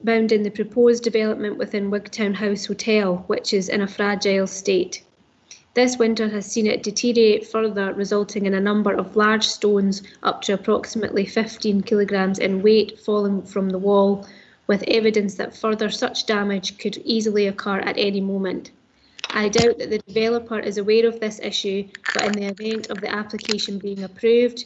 surrounding the proposed development within Wigton House Hotel, which is in a fragile state. This winter has seen it deteriorate further, resulting in a number of large stones up to approximately 15 kilograms in weight falling from the wall, with evidence that further such damage could easily occur at any moment. I doubt that the developer is aware of this issue, but in the event of the application being approved,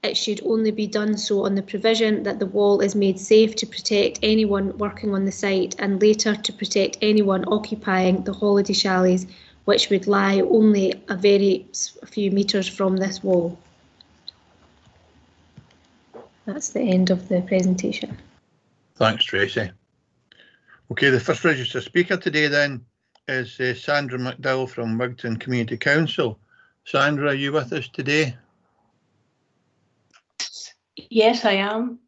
it should only be done so on the provision that the wall is made safe to protect anyone working on the site and later to protect anyone occupying the holiday chalets, which would lie only a few metres from this wall. That's the end of the presentation. Thanks, Tracy. Okay, the first registered speaker today then is Sandra Mcdowell from Wigton Community Council. Sandra, are you with us today? Yes, I am.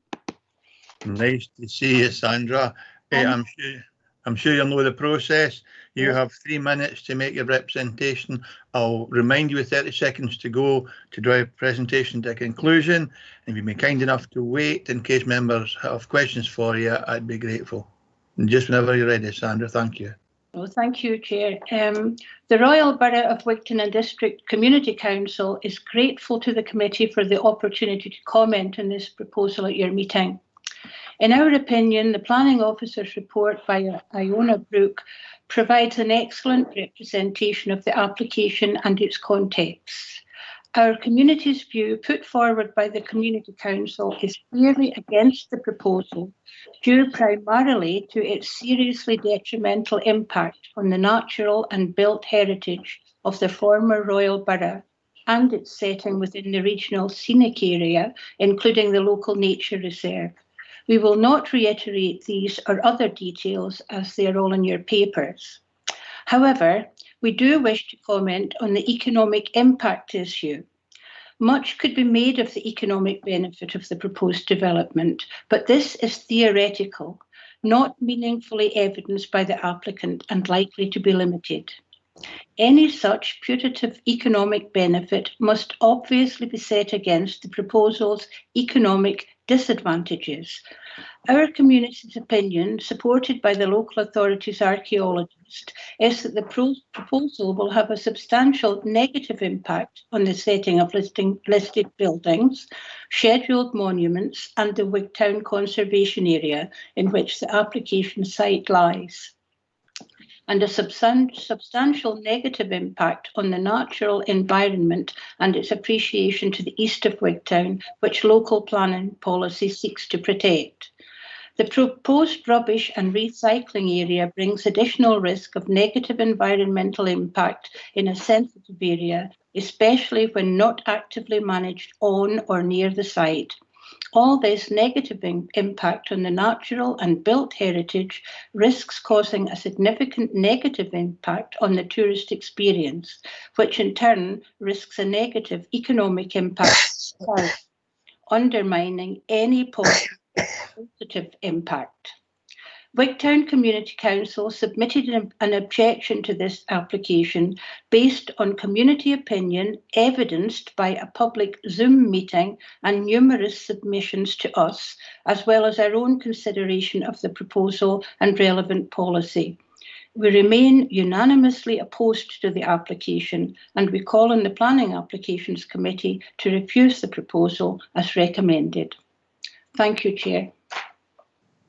Nice to see you, Sandra. I'm sure you'll know the process. You have 3 minutes to make your representation. I'll remind you with 30 seconds to go to draw your presentation to a conclusion. If you'd be kind enough to wait in case members have questions for you, I'd be grateful. And just whenever you're ready, Sandra, thank you. Well, thank you, Chair. The Royal Borough of Wigton and District Community Council is grateful to the committee for the opportunity to comment on this proposal at your meeting. In our opinion, the Planning Officer's report by Iona Brooke provides an excellent representation of the application and its context. Our community's view put forward by the Community Council is clearly against the proposal, due primarily to its seriously detrimental impact on the natural and built heritage of the former Royal Borough and its setting within the regional scenic area, including the local nature reserve. We will not reiterate these or other details as they are all in your papers. However, we do wish to comment on the economic impact issue. Much could be made of the economic benefit of the proposed development, but this is theoretical, not meaningfully evidenced by the applicant and likely to be limited. Any such putative economic benefit must obviously be set against the proposal's economic disadvantages. Our community's opinion, supported by the local authority's archaeologist, is that the proposal will have a substantial negative impact on the setting of listed buildings, scheduled monuments, and the Wigtown Conservation Area in which the application site lies, and a substantial negative impact on the natural environment and its appreciation to the east of Wigtown, which local planning policy seeks to protect. The proposed rubbish and recycling area brings additional risk of negative environmental impact in a sensitive area, especially when not actively managed on or near the site. All this negative impact on the natural and built heritage risks causing a significant negative impact on the tourist experience, which in turn risks a negative economic impact, undermining any positive impact. Wigtown Community Council submitted an objection to this application based on community opinion evidenced by a public Zoom meeting and numerous submissions to us, as well as our own consideration of the proposal and relevant policy. We remain unanimously opposed to the application, and we call on the Planning Applications Committee to refuse the proposal as recommended. Thank you, Chair.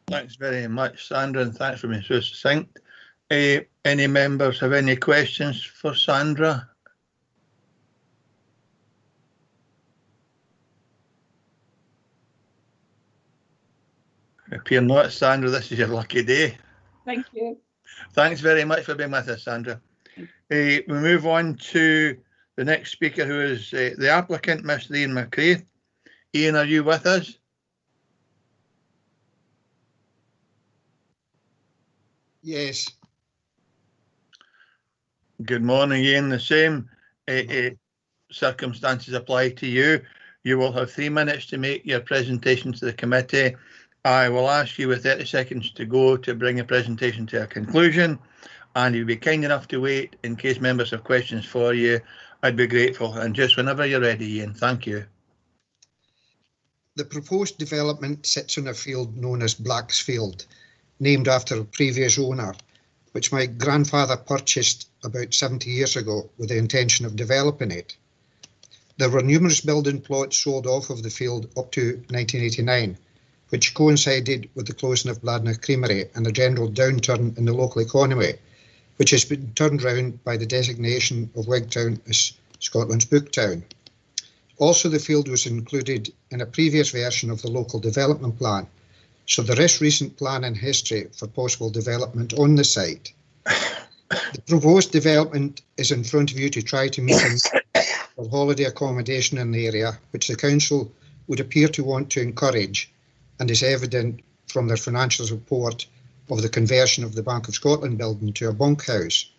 Thanks very much, Sandra, and thanks for being so succinct. Any members have any questions for Sandra? Appear not, Sandra. This is your lucky day. Thank you. Thanks very much for being with us, Sandra. We move on to the next speaker, who is the applicant, Mr. Ian McCrae. Ian, are you with us? Yes. Good morning, Ian. The same circumstances apply to you. You will have 3 minutes to make your presentation to the committee. I will ask you with 30 seconds to go to bring your presentation to a conclusion, and you'll be kind enough to wait in case members have questions for you. I'd be grateful. And just whenever you're ready, Ian. Thank you. The proposed development sits on a field known as Blacksfield. named after a previous owner, which my grandfather purchased about 70 years ago with the intention of developing it. There were numerous building plots sold off of the field up to 1989, which coincided with the closing of Bladnoch Creamery and a general downturn in the local economy, which has been turned round by the designation of Wigton as Scotland's Book Town. Also, the field was included in a previous version of the local development plan, so there is recent planning history for possible development on the site. The proposed development is in front of you to try to meet for holiday accommodation in the area, which the council would appear to want to encourage, and is evident from their financial report of the conversion of the Bank of Scotland building to a bunkhouse.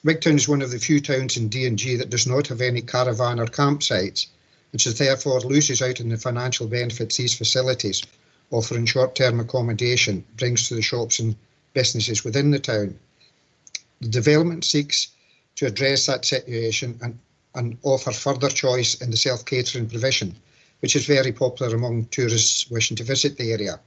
Wigton is one of the few towns in D&G that does not have any caravan or campsites, and so therefore loses out on the financial benefits these facilities, offering short-term accommodation, brings to the shops and businesses within the town. The development seeks to address that situation and offer further choice in the self-catering provision, which is very popular among tourists wishing to visit the area.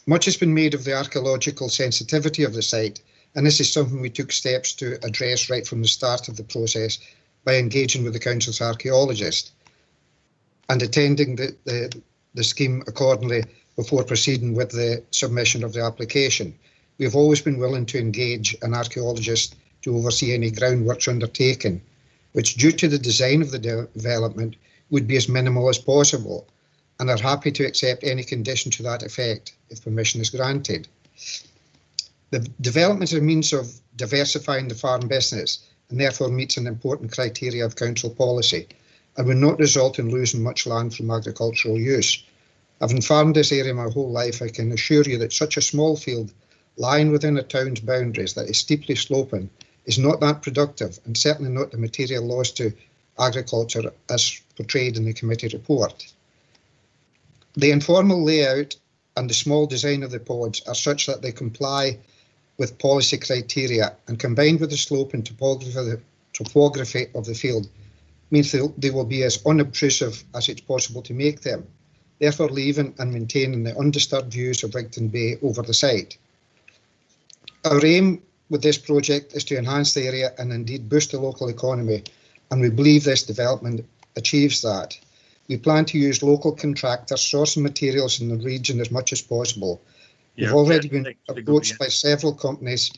Much has been made of the archaeological sensitivity of the site, and this is something we took steps to address right from the start of the process by engaging with the council's archaeologist and attending the scheme accordingly before proceeding with the submission of the application. We have always been willing to engage an archaeologist to oversee any groundworks undertaken, which due to the design of the development would be as minimal as possible, and are happy to accept any condition to that effect if permission is granted. The development is a means of diversifying the farm business and therefore meets an important criteria of council policy and will not result in losing much land from agricultural use. Having farmed this area my whole life, I can assure you that such a small field lying within a town's boundaries that is steeply sloping is not that productive, and certainly not the material loss to agriculture as portrayed in the committee report. The informal layout and the small design of the pods are such that they comply with policy criteria, and combined with the slope and topography of the field means they will be as unobtrusive as it's possible to make them, therefore leaving and maintaining the undisturbed views of Wigton Bay over the site. Our aim with this project is to enhance the area and indeed boost the local economy, and we believe this development achieves that. We plan to use local contractors, sourcing materials in the region as much as possible. We've already been approached by several companies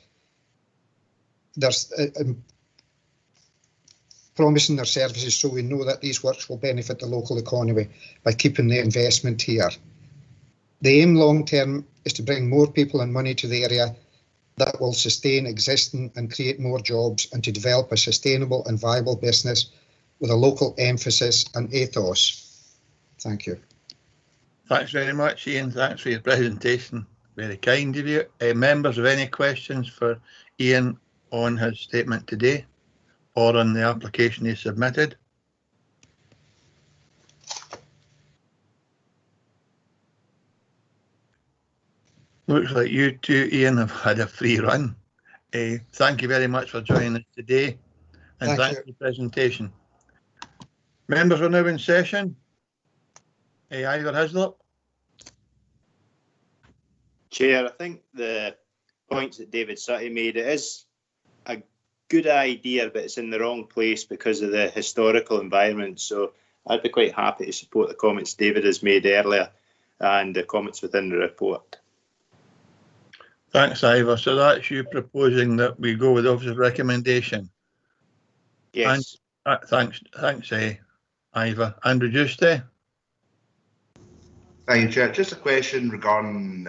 promising their services, so we know that these works will benefit the local economy by keeping the investment here. The aim long term is to bring more people and money to the area that will sustain existing and create more jobs, and to develop a sustainable and viable business with a local emphasis and ethos. Thank you. Thanks very much, Ian. Thanks for your presentation. Very kind of you. Members, have any questions for Ian on his statement today or on the application he submitted? Looks like you two, Ian, have had a free run. Thank you very much for joining us today, and thanks for the presentation. Members are now in session. Ivor Hislop. Chair, I think the points that David Sutty made, it is a good idea, but it's in the wrong place because of the historical environment. So I'd be quite happy to support the comments David has made earlier and the comments within the report. Thanks, Ivor. So that's you proposing that we go with the officer's recommendation? Yes. And, thanks, Ivor. Andrew Juste. Thank you, Chair. Just a question regarding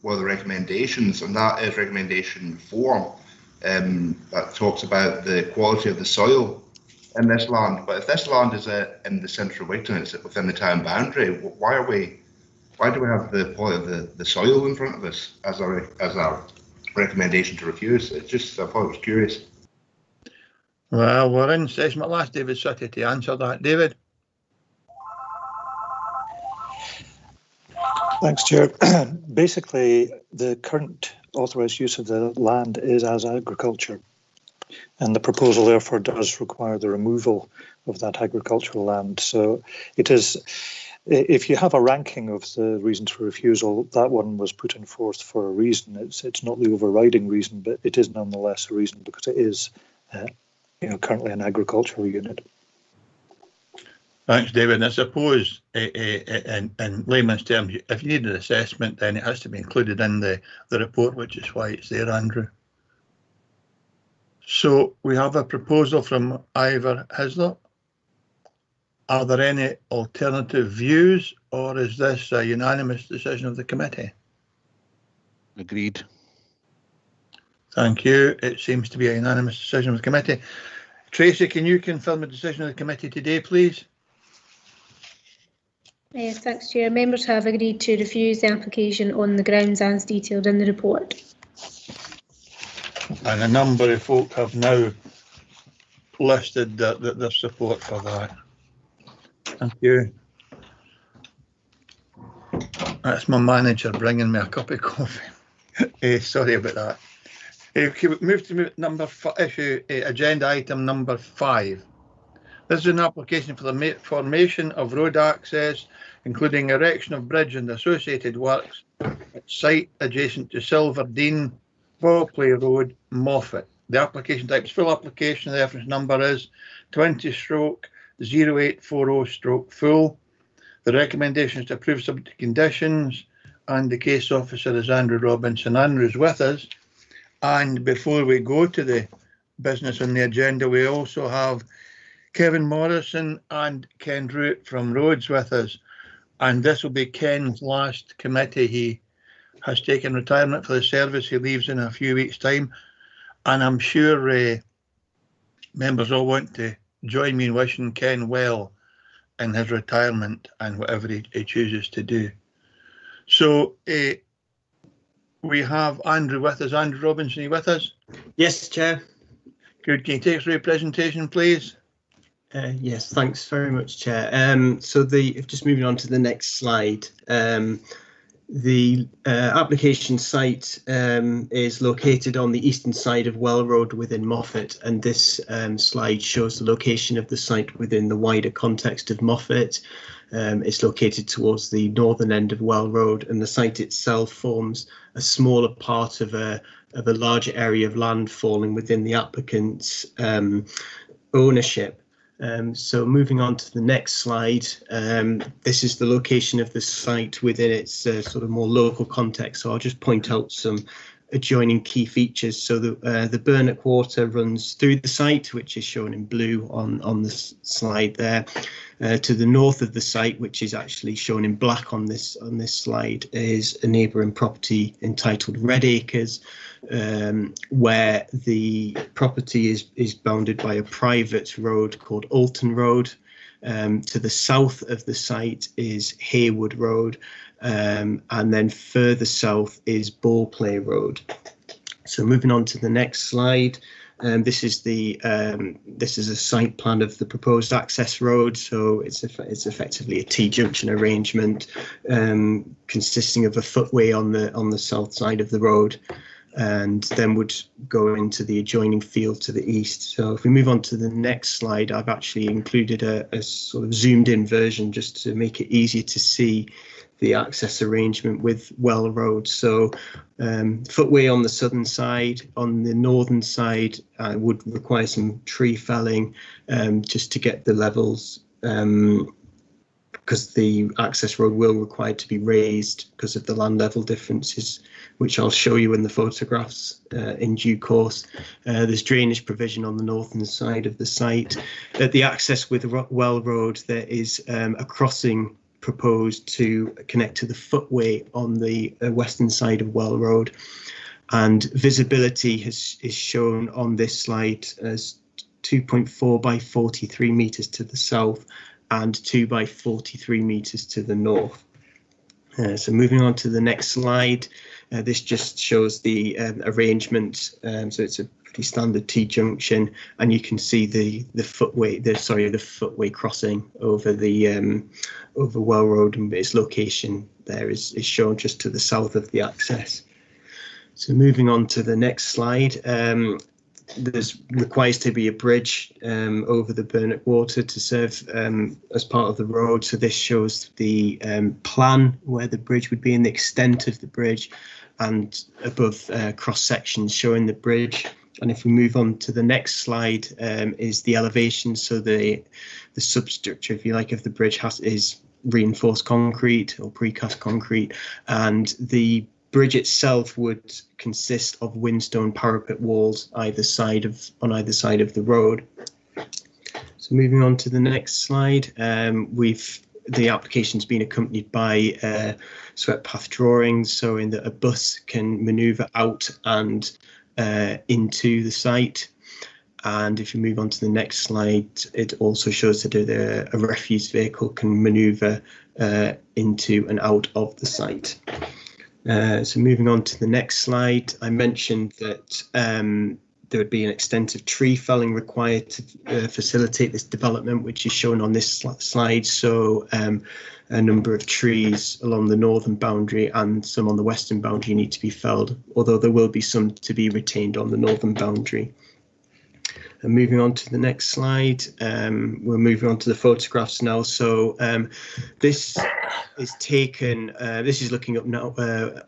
one of the recommendations, and that is recommendation 4, that talks about the quality of the soil in this land. But if this land is in the centre of Wigton, it's within the town boundary, why do we have the quality of the soil in front of us as our recommendation to refuse? I thought it was curious. Well, we're in session. I'll ask David Sutty to answer that. David. Thanks, Chair. Basically, the current authorised use of the land is as agriculture, and the proposal therefore does require the removal of that agricultural land. So it is If you have a ranking of the reasons for refusal, that one was put in forth for a reason. It's not the overriding reason, but it is nonetheless a reason because it is currently an agricultural unit. Thanks, David. And I suppose in layman's terms, if you need an assessment, then it has to be included in the report, which is why it's there, Andrew. So we have a proposal from Ivor Hislop. Are there any alternative views, or is this a unanimous decision of the committee? Agreed. Thank you. It seems to be a unanimous decision of the committee. Tracy, can you confirm the decision of the committee today, please? Yes, thanks, Chair. Members have agreed to refuse the application on the grounds as detailed in the report. And a number of folk have now listed their support for that. Thank you. That's my manager bringing me a cup of coffee. Sorry about that. Can we move to agenda item number 5. This is an application for the formation of road access, including erection of bridge and associated works at site adjacent to Silverdene, Ballplay Road, Moffat. The application type is full application. The reference number is 20/0840/full. The recommendation is to approve subject to conditions, and the case officer is Andrew Robinson. Andrew's with us. And before we go to the business on the agenda, we also have Kevin Morrison and Ken Root from Roads with us. And this will be Ken's last committee. He has taken retirement for the service. He leaves in a few weeks' time. And I'm sure members all want to join me in wishing Ken well in his retirement and whatever he chooses to do. So we have Andrew with us. Andrew Robinson, are you with us? Yes, Chair. Good. Can you take us through your presentation, please? Yes, thanks very much, Chair. So just moving on to the next slide. The application site is located on the eastern side of Well Road within Moffat, and this slide shows the location of the site within the wider context of Moffat. It's located towards the northern end of Well Road, and the site itself forms a smaller part of a larger area of land falling within the applicant's ownership. So moving on to the next slide, this is the location of the site within its sort of more local context. So I'll just point out some adjoining key features. So the Burnock Water runs through the site, which is shown in blue on the slide there. To the north of the site, which is actually shown in black on this slide, is a neighbouring property entitled Red Acres, where the property is bounded by a private road called Alton Road. To the south of the site is Haywood Road, and then further south is Ballplay Road. So moving on to the next slide. This is a site plan of the proposed access road. So it's effectively a T-junction arrangement consisting of a footway on the south side of the road, and then would go into the adjoining field to the east. So if we move on to the next slide, I've actually included a sort of zoomed in version just to make it easier to see the access arrangement with Well Road. So footway on the southern side. On the northern side would require some tree felling just to get the levels, because the access road will require to be raised because of the land level differences, which I'll show you in the photographs in due course. There's drainage provision on the northern side of the site. At the access with Well Road, there is a crossing proposed to connect to the footway on the western side of Well Road, and visibility is shown on this slide as 2.4 by 43 metres to the south and 2 by 43 metres to the north. So moving on to the next slide, this just shows the arrangement. So it's a pretty standard T-junction, and you can see the footway crossing over the over Well Road, and its location there is shown just to the south of the access. So moving on to the next slide, there's requires to be a bridge over the Burnock Water to serve as part of the road. So this shows the plan where the bridge would be and the extent of the bridge, and above cross sections showing the bridge. And if we move on to the next slide, is the elevation. So the substructure, if you like, of the bridge is reinforced concrete or precast concrete, and the bridge itself would consist of windstone parapet walls on either side of the road. So moving on to the next slide, the application's been accompanied by swept path drawings, showing that a bus can manoeuvre out and into the site. And if you move on to the next slide, it also shows that a refuse vehicle can manoeuvre into and out of the site. So moving on to the next slide, I mentioned that there would be an extensive tree felling required to facilitate this development, which is shown on this slide. So a number of trees along the northern boundary and some on the western boundary need to be felled, although there will be some to be retained on the northern boundary. And moving on to the next slide, we're moving on to the photographs now. So this is taken, this is looking up now,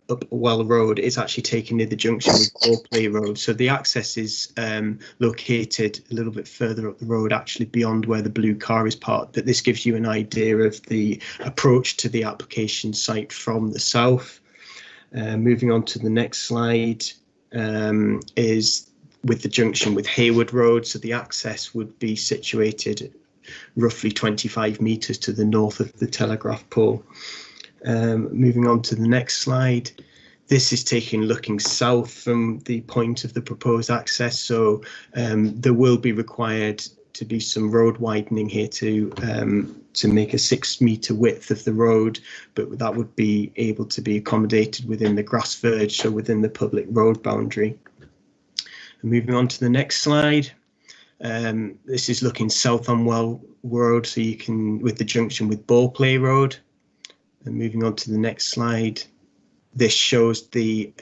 up Well Road. It's actually taken near the junction with Ballplay Road. So the access is located a little bit further up the road, actually beyond where the blue car is parked. But this gives you an idea of the approach to the application site from the south. Moving on to the next slide is with the junction with Hayward Road. So the access would be situated roughly 25 metres to the north of the telegraph pole. Moving on to the next slide. This is taken looking south from the point of the proposed access. So there will be required to be some road widening here to make a 6 metre width of the road, but that would be able to be accommodated within the grass verge, so within the public road boundary. Moving on to the next slide, this is looking south on Well Road, so you can, with the junction with Ballplay Road. And moving on to the next slide, this shows the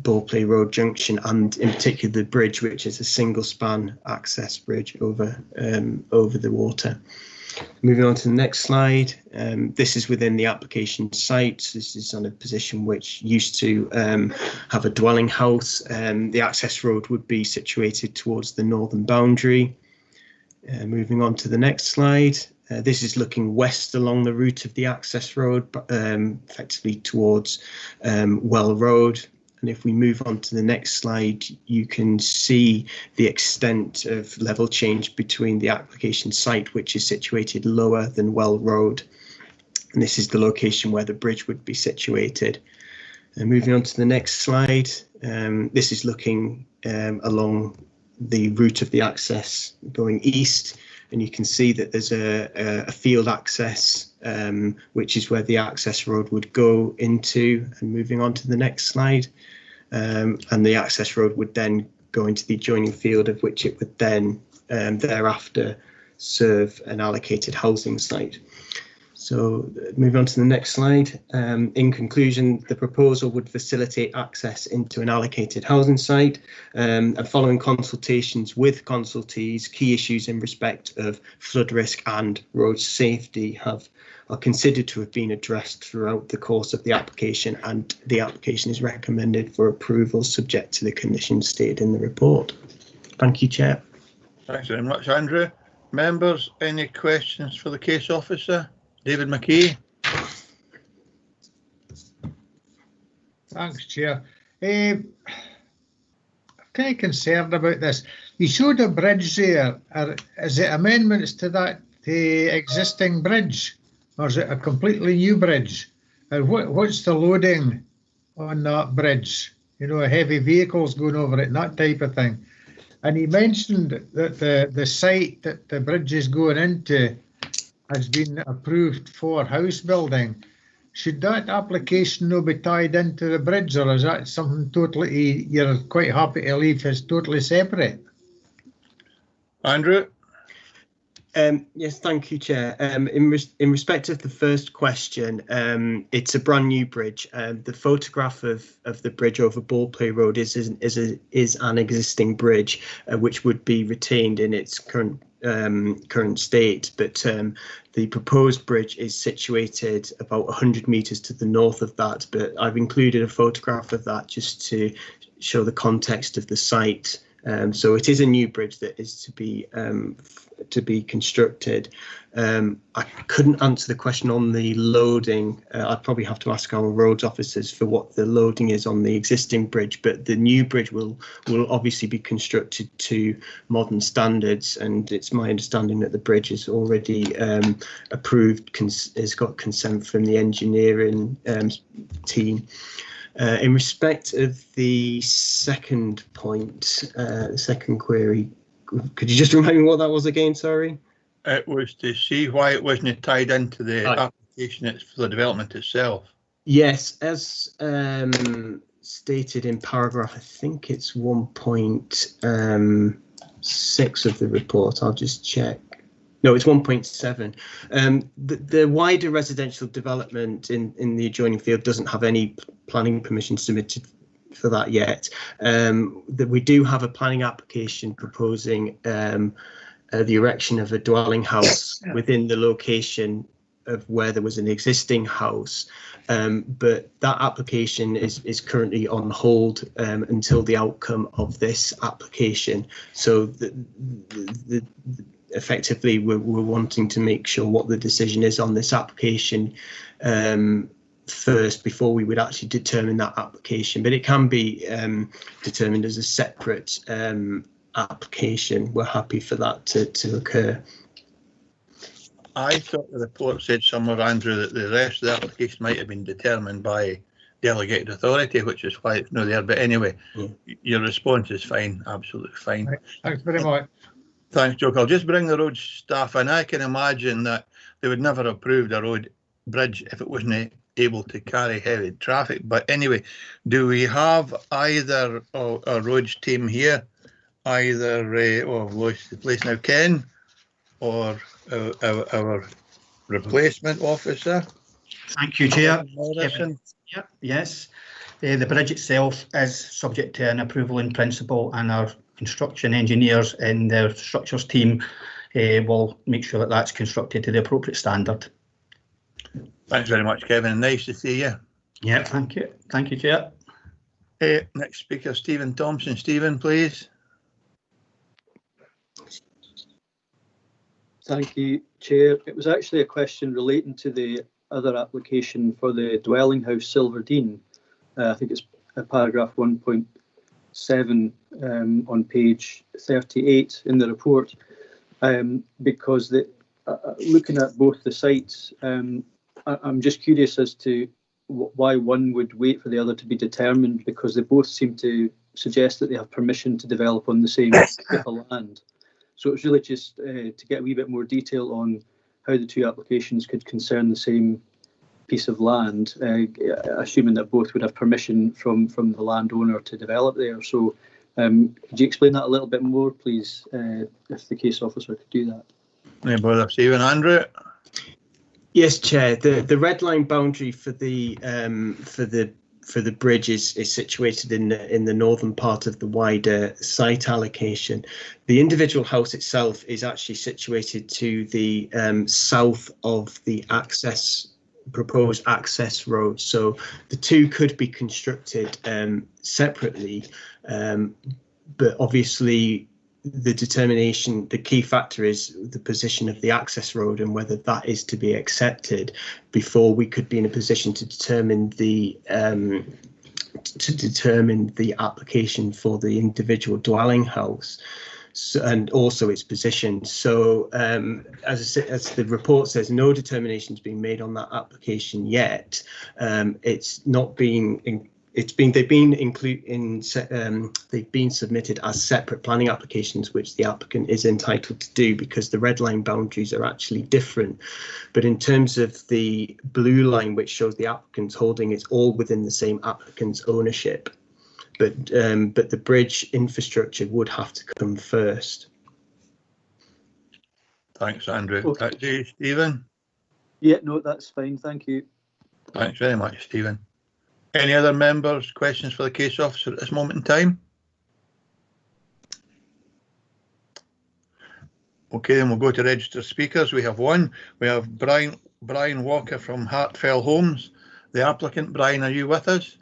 Ballplay Road junction, and in particular the bridge, which is a single span access bridge over the water. Moving on to the next slide, this is within the application site. This is on a position which used to have a dwelling house. The access road would be situated towards the northern boundary. Moving on to the next slide, this is looking west along the route of the access road, effectively towards Well Road. And if we move on to the next slide, you can see the extent of level change between the application site, which is situated lower than Well Road. And this is the location where the bridge would be situated. And moving on to the next slide, this is looking along the route of the access going east. And you can see that there's a field access, which is where the access road would go into. And moving on to the next slide, and the access road would then go into the adjoining field, of which it would then thereafter serve an allocated housing site. So moving on to the next slide. In conclusion, the proposal would facilitate access into an allocated housing site, and following consultations with consultees, key issues in respect of flood risk and road safety are considered to have been addressed throughout the course of the application, and the application is recommended for approval subject to the conditions stated in the report. Thank you, Chair. Thanks very much, Andrew. Members, any questions for the case officer? David McKay. Thanks, Chair. I'm kind of concerned about this. You showed a bridge there. Is it amendments to that existing bridge, or is it a completely new bridge? And what's the loading on that bridge? You know, heavy vehicles going over it and that type of thing. And he mentioned that the site that the bridge is going into has been approved for house building. Should that application now be tied into the bridge, or is that something totally you're quite happy to leave as totally separate? Andrew? Yes, thank you, Chair. In respect of the first question, it's a brand new bridge. The photograph of the bridge over Ballplay Road is an existing bridge, which would be retained in its current state, but the proposed bridge is situated about 100 metres to the north of that. But I've included a photograph of that just to show the context of the site. So it is a new bridge that is to be constructed. I couldn't answer the question on the loading. I'd probably have to ask our roads officers for what the loading is on the existing bridge, but the new bridge will obviously be constructed to modern standards, and it's my understanding that the bridge is already approved, has got consent from the engineering team. In respect of the second point, the second query, could you just remind me what that was again? Sorry. It was to see why it wasn't tied into the application for the development itself. Yes, as stated in paragraph, I think it's 1.6 of the report. I'll just check. No, it's 1.7. The wider residential development in the adjoining field doesn't have any planning permission submitted for that yet. We do have a planning application proposing the erection of a dwelling house within the location of where there was an existing house, but that application is currently on hold until the outcome of this application. So effectively, we're wanting to make sure what the decision is on this application first before we would actually determine that application. But it can be determined as a separate application. We're happy for that to occur. I thought the report said somewhere, Andrew, that the rest of the application might have been determined by delegated authority, which is why it's not there. But anyway, your response is fine, absolutely fine. Right. Thanks very much. Thanks, Joe. I'll just bring the road staff in. I can imagine that they would never approve a road bridge if it wasn't able to carry heavy traffic. But anyway, do we have either our roads team here, either I've lost the place now, Ken, or our replacement officer? Thank you, Chair. Yes, the bridge itself is subject to an approval in principle, and our construction engineers and their structures team will make sure that that's constructed to the appropriate standard. Thanks very much, Kevin. Nice to see you. Yeah, thank you. Thank you, Chair. Next speaker, Stephen Thompson. Stephen, please. Thank you, Chair. It was actually a question relating to the other application for the dwelling house Silverdene. I think it's paragraph 1.7 on page 38 in the report, because looking at both the sites, I'm just curious as to why one would wait for the other to be determined, because they both seem to suggest that they have permission to develop on the same piece of land. So it's really just to get a wee bit more detail on how the two applications could concern the same piece of land, assuming that both would have permission from the landowner to develop there. So could you explain that a little bit more, please, if the case officer could do that? No bother, Stephen. Andrew? Yes, Chair. The red line boundary for the bridge is situated in the northern part of the wider site allocation. The individual house itself is actually situated to the south of the proposed access road. So the two could be constructed separately, but obviously the key factor is the position of the access road and whether that is to be accepted before we could be in a position to determine the application for the individual dwelling house. So, and also its position. So as the report says, no determination has been made on that application yet. They've been submitted as separate planning applications, which the applicant is entitled to do because the red line boundaries are actually different. But in terms of the blue line, which shows the applicant's holding, it's all within the same applicant's ownership. But the bridge infrastructure would have to come first. Thanks, Andrew. Okay. Back to you, Stephen. Yeah, no, that's fine. Thank you. Thanks very much, Stephen. Any other members, questions for the case officer at this moment in time? Okay, then we'll go to registered speakers. We have one. We have Brian Walker from Hartfell Homes. The applicant, Brian, are you with us?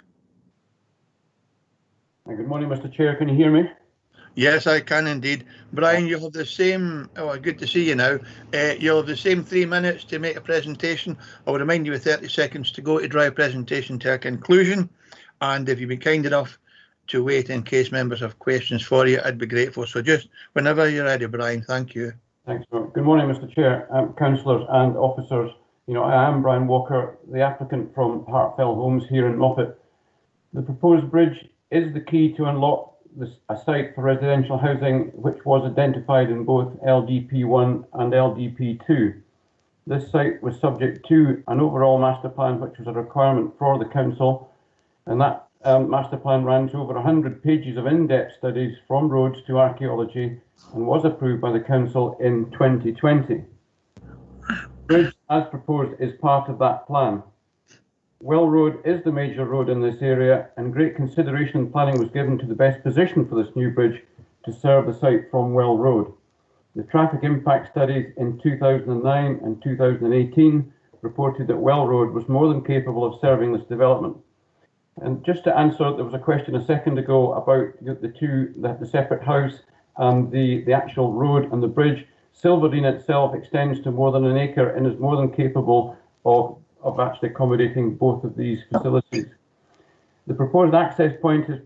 Good morning, Mr. Chair. Can you hear me? Yes, I can indeed. Brian, you'll have the same, good to see you now. You'll have the same 3 minutes to make a presentation. I'll remind you with 30 seconds to go to drive presentation to a conclusion. And if you've been kind enough to wait in case members have questions for you, I'd be grateful. So just whenever you're ready, Brian, thank you. Thanks. Good morning, Mr. Chair, councillors and officers. I am Brian Walker, the applicant from Hartfell Homes here in Moffat. The proposed bridge is the key to unlock a site for residential housing which was identified in both LDP1 and LDP2. This site was subject to an overall master plan which was a requirement for the council, and that master plan ran to over 100 pages of in-depth studies from roads to archaeology and was approved by the council in 2020. Bridge, as proposed, is part of that plan. Well Road is the major road in this area, and great consideration and planning was given to the best position for this new bridge to serve the site from Well Road. The traffic impact studies in 2009 and 2018 reported that Well Road was more than capable of serving this development. And just to answer, there was a question a second ago about the separate house and the actual road and the bridge. Silverdene itself extends to more than an acre and is more than capable of actually accommodating both of these facilities. The proposed access point is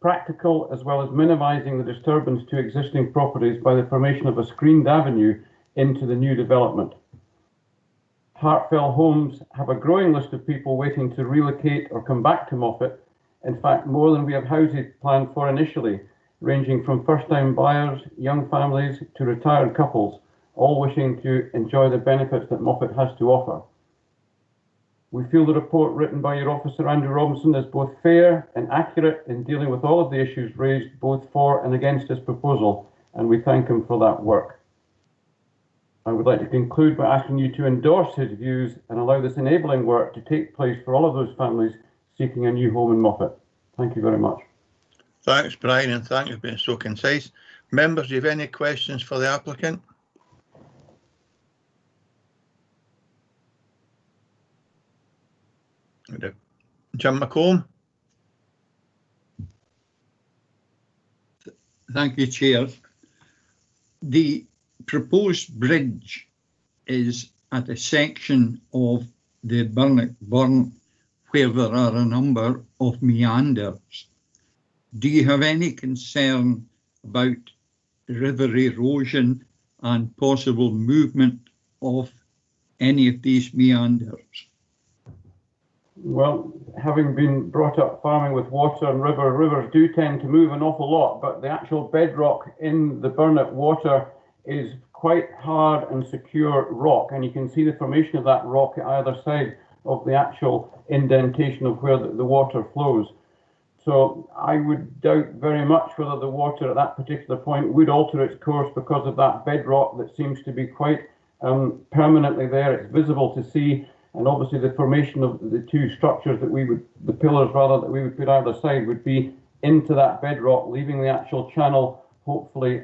practical as well as minimising the disturbance to existing properties by the formation of a screened avenue into the new development. Hartfell Homes have a growing list of people waiting to relocate or come back to Moffat. In fact, more than we have houses planned for initially, ranging from first-time buyers, young families to retired couples, all wishing to enjoy the benefits that Moffat has to offer. We feel the report written by your officer, Andrew Robinson, is both fair and accurate in dealing with all of the issues raised both for and against this proposal, and we thank him for that work. I would like to conclude by asking you to endorse his views and allow this enabling work to take place for all of those families seeking a new home in Moffat. Thank you very much. Thanks, Brian, and thank you for being so concise. Members, do you have any questions for the applicant? Jim McComb. Thank you, Chair. The proposed bridge is at a section of the Burn where there are a number of meanders. Do you have any concern about river erosion and possible movement of any of these meanders? Well, having been brought up farming with water and rivers do tend to move an awful lot, but the actual bedrock in the Burnet water is quite hard and secure rock, and you can see the formation of that rock at either side of the actual indentation of where the water flows. So I would doubt very much whether the water at that particular point would alter its course because of that bedrock that seems to be quite permanently there. It's visible to see. And obviously the formation of the two structures the pillars rather, that we would put either side would be into that bedrock, leaving the actual channel hopefully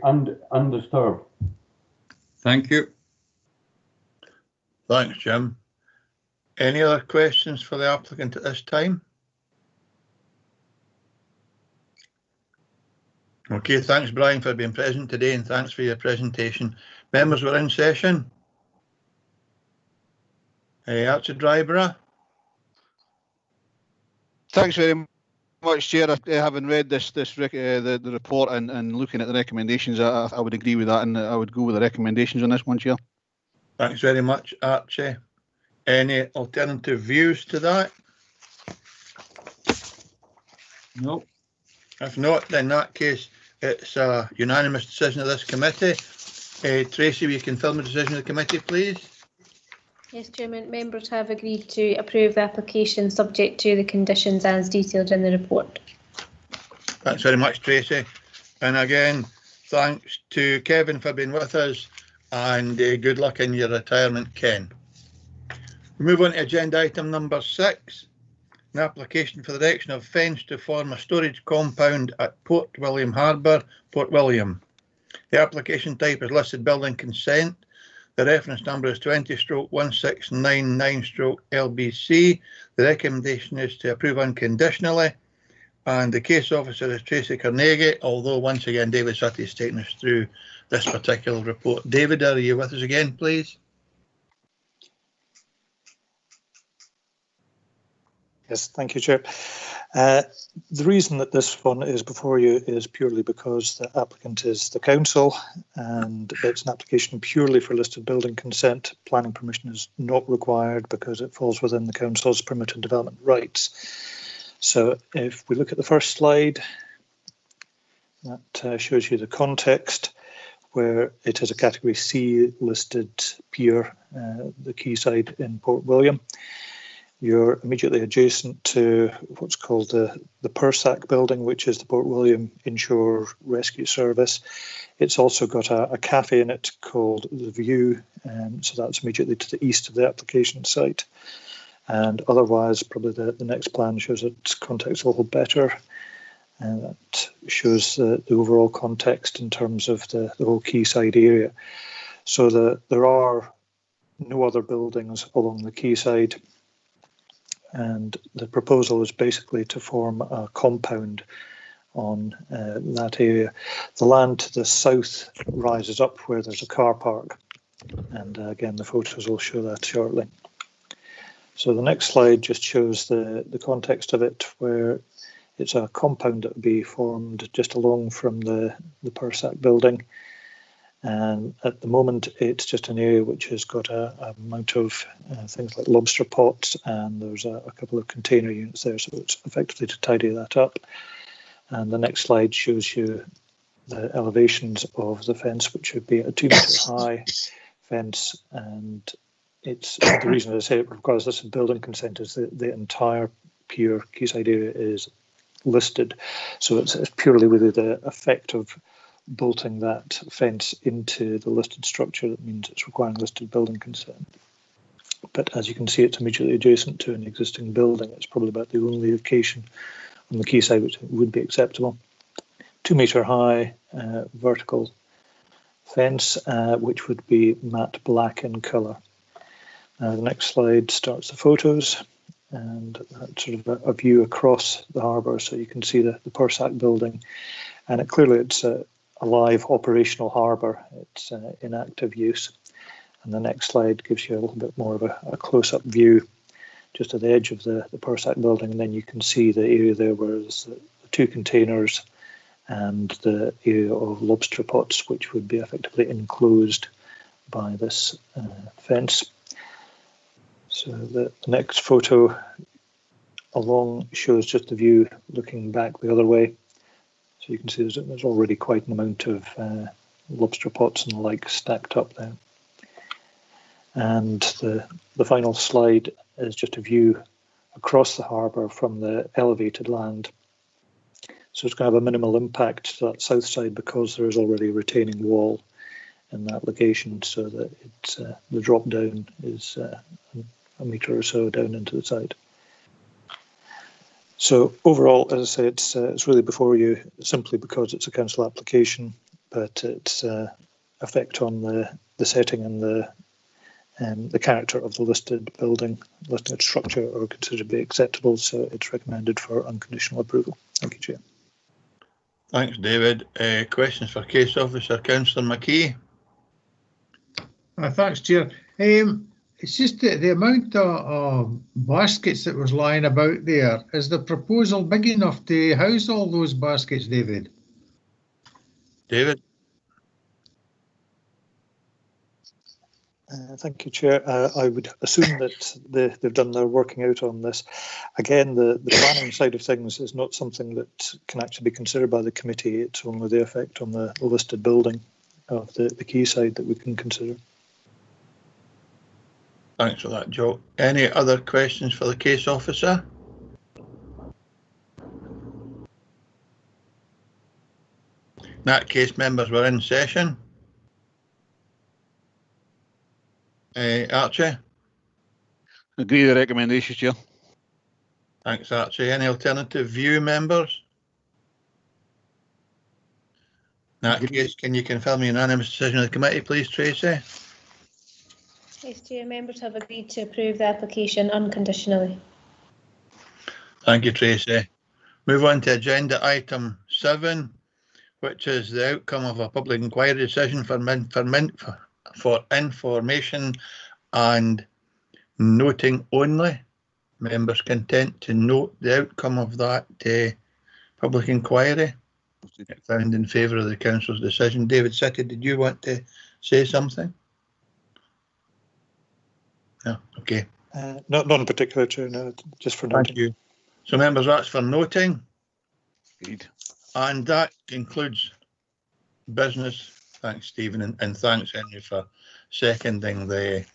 undisturbed. Thank you. Thanks, Jim. Any other questions for the applicant at this time? Okay, thanks, Brian, for being present today, and thanks for your presentation. Members, we're in session. Archie Dryborough. Thanks very much, Chair. Having read the report and looking at the recommendations, I would agree with that, and I would go with the recommendations on this one, Chair. Thanks very much, Archie. Any alternative views to that? No. If not, then in that case, it's a unanimous decision of this committee. Tracy, will you confirm the decision of the committee, please? Yes, Chairman. Members have agreed to approve the application subject to the conditions as detailed in the report. Thanks very much, Tracy. And again, thanks to Kevin for being with us and good luck in your retirement, Ken. We move on to agenda item number 6, an application for the erection of fence to form a storage compound at Port William Harbour, Port William. The application type is listed building consent. The reference number is 20/1699/LBC. The recommendation is to approve unconditionally, and the case officer is Tracy Carnegie, although once again David Sutty is taking us through this particular report. David, are you with us again, please? Yes, thank you, Chair. The reason that this one is before you is purely because the applicant is the council, and it's an application purely for listed building consent. Planning permission is not required because it falls within the council's permitted development rights. So if we look at the first slide, that shows you the context, where it is a category C listed pier, the quayside in Port William. You're immediately adjacent to what's called the PERSAC building, which is the Port William Inshore Rescue Service. It's also got a cafe in it called The View, so that's immediately to the east of the application site. And otherwise, probably the next plan shows its context a little better. And that shows the overall context in terms of the whole quayside area. So there are no other buildings along the quayside. And the proposal is basically to form a compound on that area. The land to the south rises up where there's a car park. And again, the photos will show that shortly. So the next slide just shows the context of it, where it's a compound that would be formed just along from the PERSAC building. And at the moment, it's just an area which has got a amount of things like lobster pots, and there's a couple of container units there, so it's effectively to tidy that up. And the next slide shows you the elevations of the fence, which would be a 2-metre high fence. And it's the reason I say it requires this building consent is that the entire pier quayside area is listed, so it's purely really the effect of bolting that fence into the listed structure that means it's requiring listed building consent. But as you can see, it's immediately adjacent to an existing building. It's probably about the only location on the quayside which would be acceptable. 2-metre high vertical fence, which would be matte black in colour. The next slide starts the photos, and that's sort of a view across the harbour, so you can see the PERSAC building, and clearly it's a live operational harbour. It's in active use. And the next slide gives you a little bit more of a close-up view just at the edge of the PERSAC building, and then you can see the area there where there's the 2 containers and the area of lobster pots, which would be effectively enclosed by this fence. So the next photo along shows just the view looking back the other way. So you can see there's already quite an amount of lobster pots and the like stacked up there. And the final slide is just a view across the harbour from the elevated land. So it's going to have a minimal impact to that south side because there is already a retaining wall in that location, so that it's, the drop down is a metre or so down into the side. So overall, as I say, it's really before you simply because it's a council application, but its effect on the setting and the character of the listed building, listed structure are considered to be acceptable, so it's recommended for unconditional approval. Thank you, Chair. Thanks, David. Questions for Case Officer, Councillor McKee? Thanks, Chair. It's just the amount of baskets that was lying about there. Is the proposal big enough to house all those baskets, David? David? Thank you, Chair. I would assume that they've done their working out on this. Again, the planning side of things is not something that can actually be considered by the committee. It's only the effect on the listed building of the quayside that we can consider. Thanks for that, Joe. Any other questions for the Case Officer? In that case, members, we're in session. Archie? Agree with the recommendations, Chair. Thanks, Archie. Any alternative view, members? In that case, can you confirm the unanimous decision of the committee, please, Tracy? Yes, Chair, members have agreed to approve the application unconditionally. Thank you, Tracy. Move on to agenda item 7, which is the outcome of a public inquiry decision for information and noting only. Members content to note the outcome of that public inquiry. Found in favour of the council's decision. David City, did you want to say something? No, okay. Not in particular, Chair, no, just for noting. Thank you. So members, that's for noting. Agreed. And that concludes business. Thanks, Stephen, and thanks, Henry, for seconding the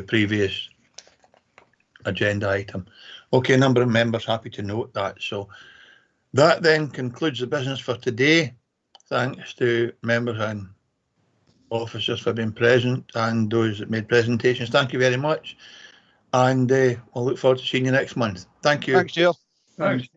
previous agenda item. Okay, a number of members happy to note that. So that then concludes the business for today. Thanks to members and officers for being present and those that made presentations. Thank you very much. And we'll look forward to seeing you next month. Thank you. Thanks, Chair. Thanks.